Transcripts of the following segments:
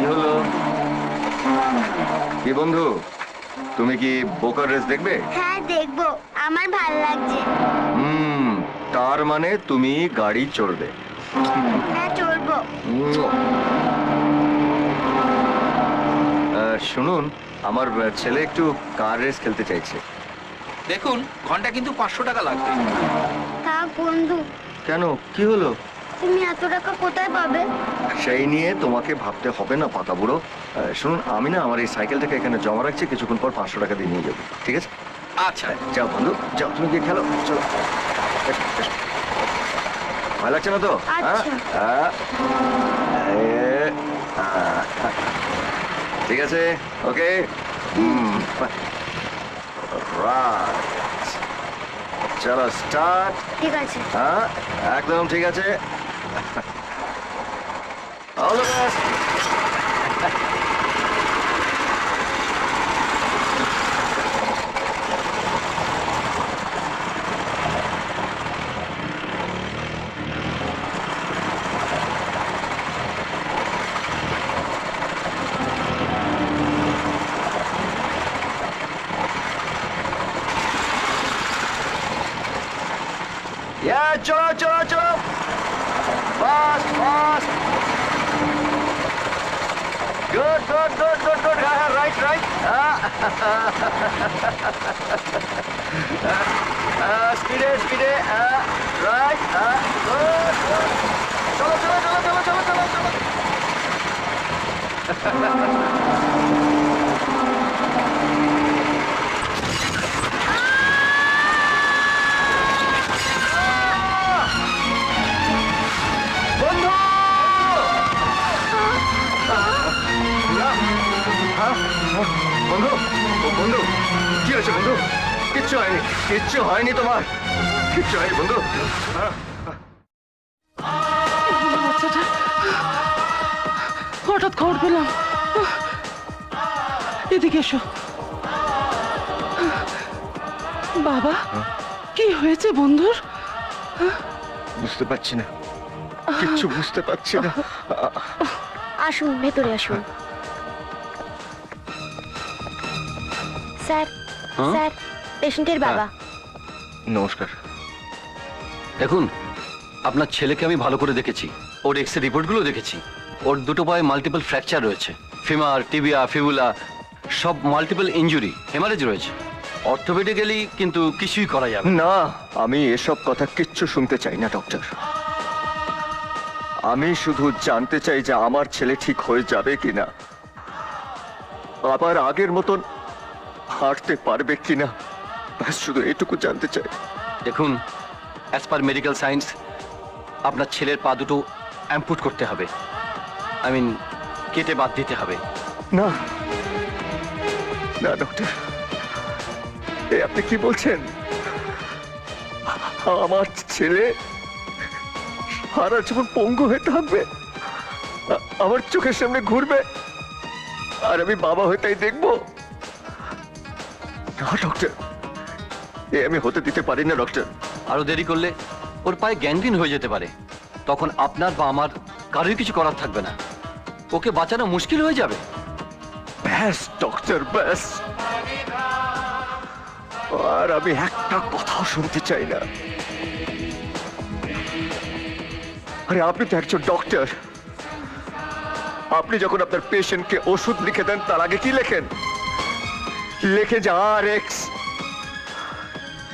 কি হলো? কি বন্ধু, তুমি কি বোকার রেস দেখবে? হ্যাঁ দেখবো, আমার ভাল লাগছে। তার মানে তুমি গাড়ি চড়বে? হ্যাঁ চলবো। শুনুন, আমার ছেলে একটু কার রেস খেলতে চাইছে। দেখুন, ঘন্টা কিন্তু 500 টাকা লাগবে। থাক বন্ধু। কেন, কি হলো? তুমি এত টাকা কোথায় পাবে? সেই নিয়ে তোমাকে ভাবতে হবে না পাতা বুড়ো। শুনুন, আমি না আমার এই সাইকেলটাকে এখানে জমা রাখছি, কিছুক্ষণ পর 500 টাকা দিয়ে নিয়ে যাবো, ঠিক আছে? আচ্ছা, যাও বন্ধু, যাও, তুমি গিয়ে খেলো, চলো। এসো, এসো। ভালো লাগছে না তো? আচ্ছা। ঠিক আছে, ওকে। চলো স্টার্ট। ঠিক আছে। হ্যাঁ, একদম ঠিক আছে। All the best. চলো চলো চলো, fast fast, good good good good good, হ্যাঁ রাইট রাইট, স্পিডে স্পিডে, রাইট, গুড গুড, চলো চলো চলো চলো চলো চলো চলো। বন্ধু, বন্ধু, কি হয়েছে বন্ধু? কিচ্ছু হয়নি, কিচ্ছু হয়নি তোমার, কিচ্ছু হয়নি বন্ধু। বাচ্চাটা হঠাৎ খবর পেলাম। এদিকে এসো বাবা। কি হয়েছে বন্ধুর? বুঝতে পারছি না, কিচ্ছু বুঝতে পারছি না। আসুন ভেতরে আসুন। স্যার, স্যার, পেশেন্টের বাবা। নমস্কার। দেখুন, আপনার ছেলেকে আমি ভালো করে দেখেছি, ওর এক্সরে রিপোর্টগুলো দেখেছি। ওর দুটো পায়ে মাল্টিপল ফ্র্যাকচার রয়েছে, ফিমার, টিবিয়া, ফিবুলা, সব মাল্টিপল ইনজুরি, হেমারেজ রয়েছে। অর্থোপেডিক্যালি কিন্তু কিছুই করা যাবে না, আমি এসব কথা কিচ্ছু শুনতে চাই না ডক্টর। আমি শুধু জানতে চাই যে আমার ছেলে ঠিক হয়ে যাবে কিনা, আবার আগের মতন হাঁটতে পারবে কিনা, ব্যাস শুধু এটুকু জানতে চাই। দেখুন, অ্যাজ পার মেডিকেল সায়েন্স আপনার ছেলের পা দুটো অ্যাম্পুট করতে হবে, আই মিন কেটে বাদ দিতে হবে। না না ডক্টর, এ আপনি কি বলছেন? আমার ছেলে সারা জীবন পঙ্গু হয়ে থাকবে, আমার চোখের সামনে ঘুরবে, আর আমি বাবা হয়ে তাই দেখবো? না ডক্টর, এ আমি হতে দিতে পারি না ডক্টর। আরো দেরি করলে ওর পায়ে গ্যাংগ্রিন হয়ে যেতে পারে, তখন আপনার বা আমার কারোর কিছু করার থাকবে না, ওকে বাঁচানো মুশকিল হয়ে যাবে। ব্যাস ডক্টর, ব্যাস। আর আমি একটা কথাও শুনতে চাই না। আরে আপনি তো একজন ডক্টর, আপনি যখন আপনার পেশেন্টকে ওষুধ লিখে দেন তার আগে কি লেখেন? লেখে যে RX।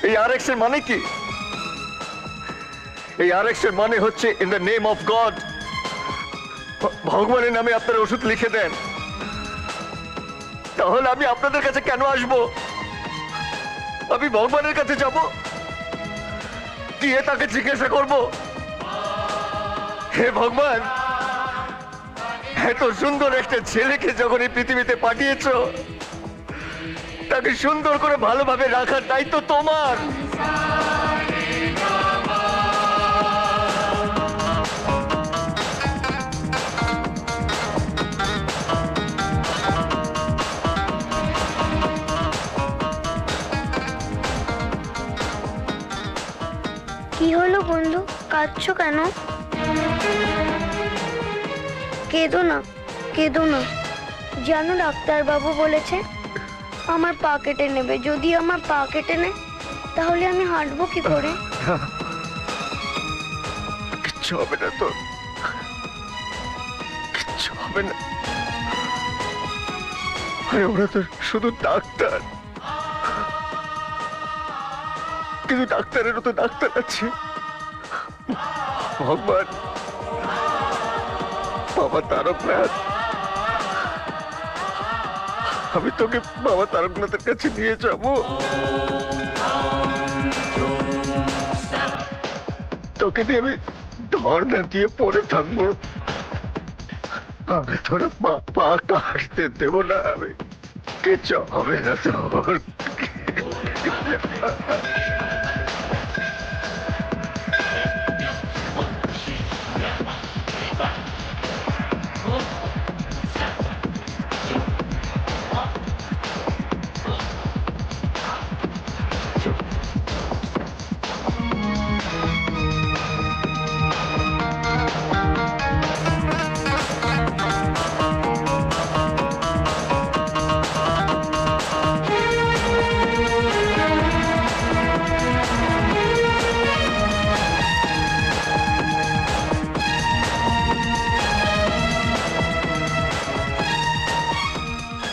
এই RX এর মানে কি? এই RX এর মানে হচ্ছে in the name of god, ভগবানের নামে আপনার ওষুধ লিখে দেন। তাহলে আমি আপনাদের কাছে কেন আসব? আমি ভগবানের কাছে যাব, গিয়ে তাকে জিজ্ঞাসা করব, হে ভগবান, এত সুন্দর একটা ছেলেকে যখন এই পৃথিবীতে পাঠিয়েছো, তাকে সুন্দর করে ভালোভাবে রাখার দায়িত্ব তোমার। কি হলো বন্ধু, কাঁদছো কেন? কেঁদো না, কেঁদো না। জানো ডাক্তারবাবু বলেছে আমার পা কেটে নেবে। যদি আমার পা কেটে নেয় তাহলে আমি হাঁটবো কি করে? কিচ্ছু হবে না তোর, কিচ্ছু হবে না। আরে ওরা তো শুধু ডাক্তার, কিন্তু ডাক্তারেরও তো ডাক্তার আছে। ভগবান, বাবা তারকনাথ, আমি তোকে বাবা তারকনাথের কাছে নিয়ে যাব। তোকে দিয়ে আমি ধর্ণা দিয়ে পড়ে থাকবো। আমি তোরা পা কাটতে দেবো না। আমি কিচ্ছু হবে না তোর।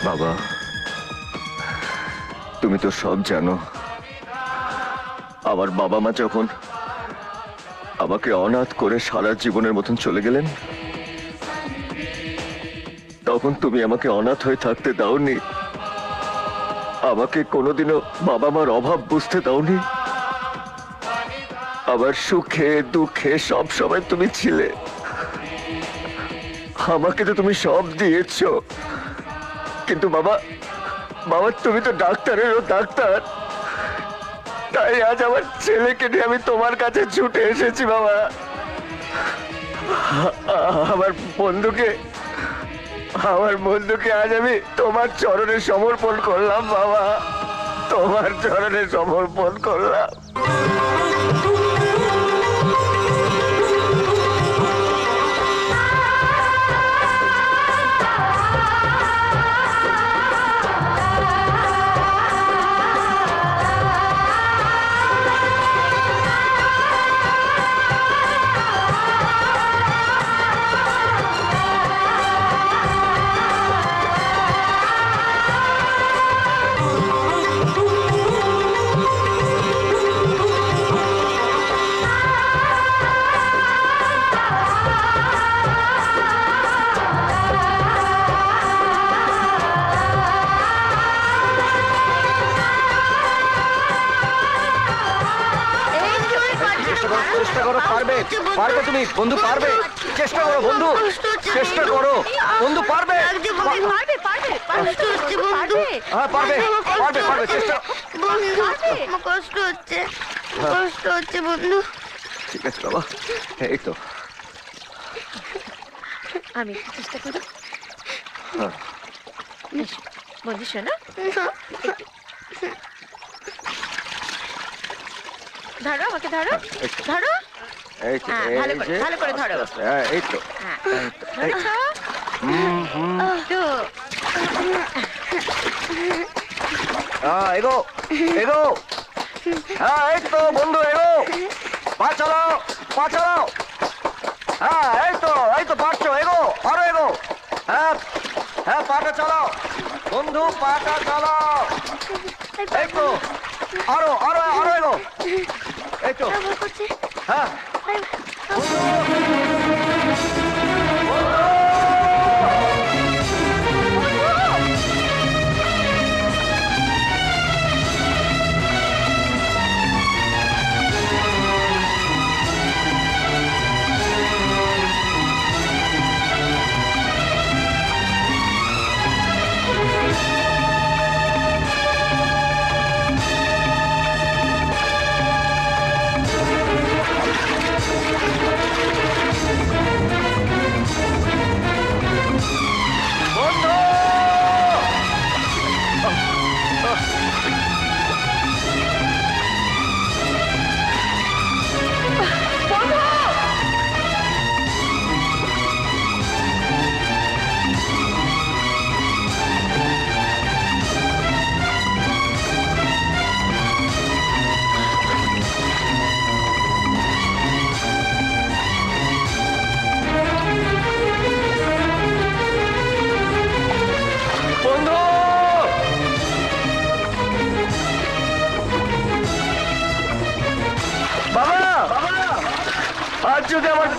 বাবা, তুমি তো সব জানো। আমার বাবা মা যখন আমাকে অনাথ করে সারা জীবনের মতন চলে গেলেন, তখন তুমি আমাকে অনাথ হয়ে থাকতে দাওনি। আমাকে কোনোদিনও বাবা মার অভাব বুঝতে দাওনি। আমার সুখে দুঃখে সব সময় তুমি ছিলে। আমাকে তো তুমি সব দিয়েছো। কিন্তু বাবা, তুমি তো ডাক্তারেরও ডাক্তার। তাই আজ আমার ছেলেকে নিয়ে আমি তোমার কাছে ছুটে এসেছি বাবা। আমার বন্ধুকে আজ আমি তোমার চরণে সমর্পণ করলাম বাবা, তোমার চরণে সমর্পণ করলাম। চেষ্টা করো, পারবে, পারবে তুমি বন্ধু, পারবে। চেষ্টা করো বন্ধু, চেষ্টা করো বন্ধু, পারবে। হ্যাঁ পারবে, পারবে, পারবে, চেষ্টা। আমার কষ্ট হচ্ছে বন্ধু। ঠিক আছে বাবা, এই তো। আমি চেষ্টা করি। বন্ধু শোনো, ধরো আমাকে, ধরো ধরো। এই তো, হ্যাঁ, ভালো করে ধরো। হ্যাঁ, এই তো। হ্যাঁ, ধরেছো? তো, এগো, এগো। হ্যাঁ এই তো বন্ধু, এগো। পা চালাও, পা চালাও। হ্যাঁ এই তো পারছো, এগো, আরো এগো। হ্যাঁ হ্যাঁ, পাটা চালাও বন্ধু, পাটা চালাও। এই তো, আরো আরো আরো এগো। এই তো, হ্যাঁ।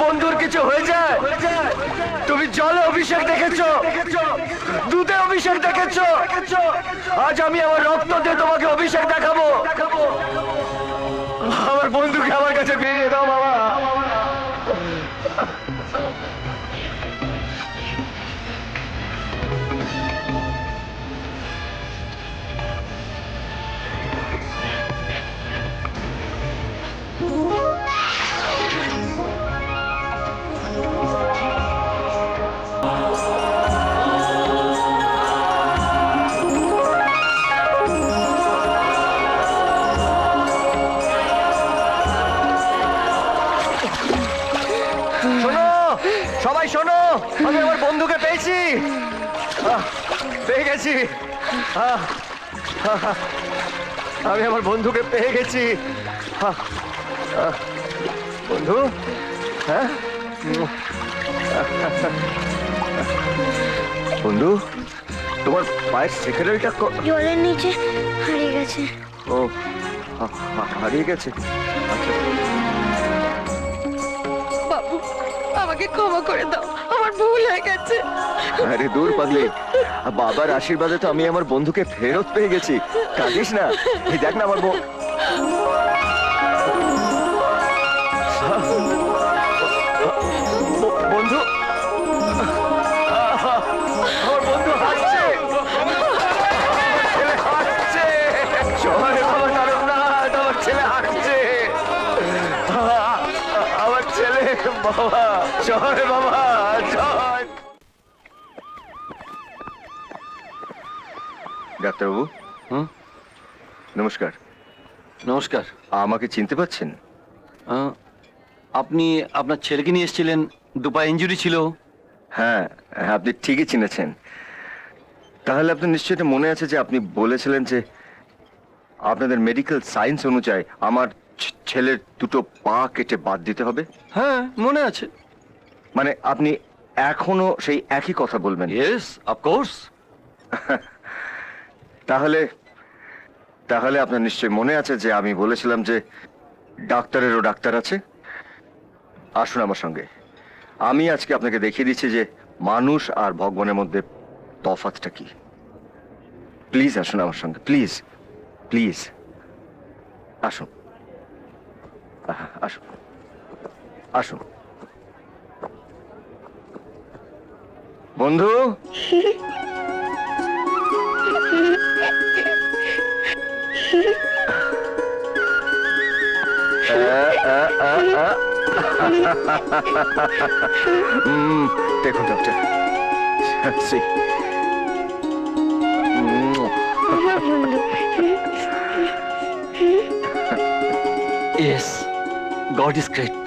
বন্ধুর কিছু হয়ে যায়? তুমি জলে অভিষেক দেখেছো, দুধে অভিষেক দেখেছো, আজ আমি আমার রক্ত দিয়ে তোমাকে অভিষেক দেখাবো। আমার বন্ধুকে আমার কাছে ফিরিয়ে দাও বাবা। শোনো, সবাই শোনো, আমি আমার বন্ধুকে পেয়েছি। পেয়ে গেছি। আমি আমার বন্ধুকে পেয়ে গেছি। বন্ধু, হ্যাঁ বন্ধু, তোমার পায়ের সেকেন্ডারিটা জলের নিচে হারিয়ে গেছে। ও হারিয়ে গেছে। আচ্ছা, বাবু আমাকে ক্ষমা করে দাও, আমার ভুল হয়ে গেছে। আরে দূর পাগলি, বাবার আশীর্বাদে তো আমি আমার বন্ধুকে ফেরত পেয়ে গেছি। কাঁদিস না, এই দেখ না আমার বন্ধু, আমার বন্ধু হাসছে, ছেলে হাসছে। শহরে বাবা তারকনাথ, আমার ছেলে হাসছে। আমার ছেলে বাবা, শহরে বাবা জয়। ডাক্তারবাবু, হুম, নমস্কার। নমস্কার। আমাকে চিনতে পারছেন? আপনি আপনার ছেলেকে নিয়ে এসেছিলেন, দুপায়ে ইঞ্জুরি ছিল। হ্যাঁ, আপনি ঠিকই চিনেছেন। তাহলে আপনার নিশ্চয়ই এটা মনে আছে যে আপনি বলেছিলেন যে আপনাদের মেডিকেল সায়েন্স অনুযায়ী আমার ছেলের দুটো পা কেটে বাদ দিতে হবে। হ্যাঁ, মনে আছে। মানে আপনি এখনো সেই একই কথা বলবেন? Yes, of course. তাহলে তাহলে আপনার নিশ্চয়ই মনে আছে যে আমি বলেছিলাম যে ডাক্তারেরও ডাক্তার আছে। আসুন আমার সঙ্গে, আমি আজকে আপনাকে দেখিয়ে দিচ্ছি যে মানুষ আর ভগবানের মধ্যে তফাৎটা কি। প্লিজ আসুন আমার সঙ্গে, প্লিজ প্লিজ আসুন। আসুন আসুন বন্ধু। দেখুন ডক্টর, আমার বন্ধু। Yes, god is great.